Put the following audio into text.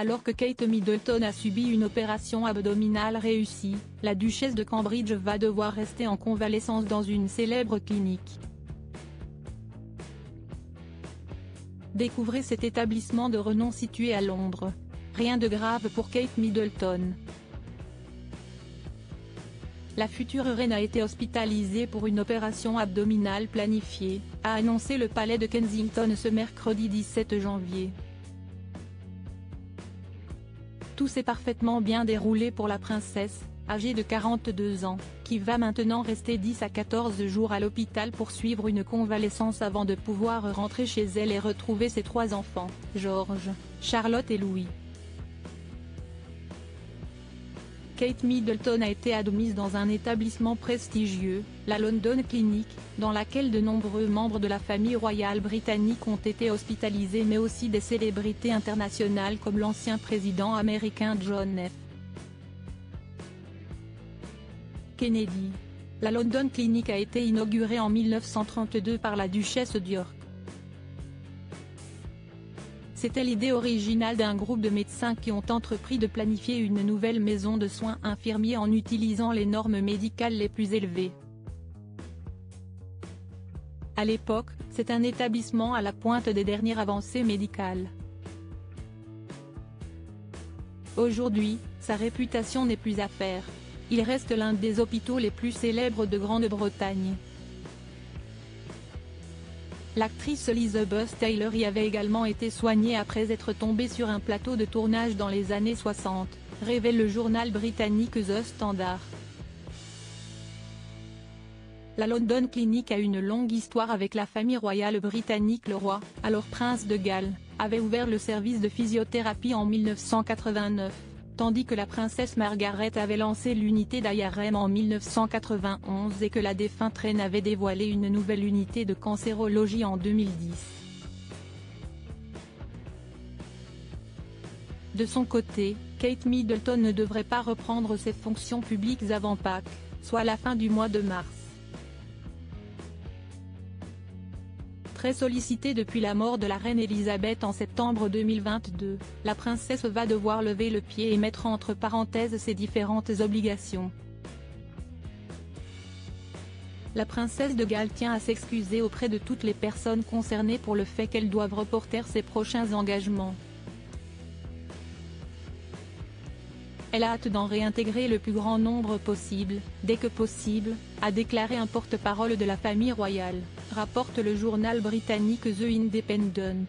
Alors que Kate Middleton a subi une opération abdominale réussie, la duchesse de Cambridge va devoir rester en convalescence dans une célèbre clinique. Découvrez cet établissement de renom situé à Londres. Rien de grave pour Kate Middleton. La future reine a été hospitalisée pour une opération abdominale planifiée, a annoncé le palais de Kensington ce mercredi 17 janvier. Tout s'est parfaitement bien déroulé pour la princesse, âgée de 42 ans, qui va maintenant rester 10 à 14 jours à l'hôpital pour suivre une convalescence avant de pouvoir rentrer chez elle et retrouver ses 3 enfants, George, Charlotte et Louis. Kate Middleton a été admise dans un établissement prestigieux, la London Clinic, dans laquelle de nombreux membres de la famille royale britannique ont été hospitalisés mais aussi des célébrités internationales comme l'ancien président américain John F. Kennedy. La London Clinic a été inaugurée en 1932 par la duchesse d'York. C'était l'idée originale d'un groupe de médecins qui ont entrepris de planifier une nouvelle maison de soins infirmiers en utilisant les normes médicales les plus élevées. À l'époque, c'est un établissement à la pointe des dernières avancées médicales. Aujourd'hui, sa réputation n'est plus à faire. Il reste l'un des hôpitaux les plus célèbres de Grande-Bretagne. L'actrice Elizabeth Taylor y avait également été soignée après être tombée sur un plateau de tournage dans les années 60, révèle le journal britannique The Standard. La London Clinic a une longue histoire avec la famille royale britannique. Le roi, alors prince de Galles, avait ouvert le service de physiothérapie en 1989. Tandis que la princesse Margaret avait lancé l'unité d'IRM en 1991 et que la défunte reine avait dévoilé une nouvelle unité de cancérologie en 2010. De son côté, Kate Middleton ne devrait pas reprendre ses fonctions publiques avant Pâques, soit la fin du mois de mars. Très sollicitée depuis la mort de la reine Elisabeth en septembre 2022, la princesse va devoir lever le pied et mettre entre parenthèses ses différentes obligations. La princesse de Galles tient à s'excuser auprès de toutes les personnes concernées pour le fait qu'elles doivent reporter ses prochains engagements. Elle a hâte d'en réintégrer le plus grand nombre possible, dès que possible, a déclaré un porte-parole de la famille royale, rapporte le journal britannique The Independent.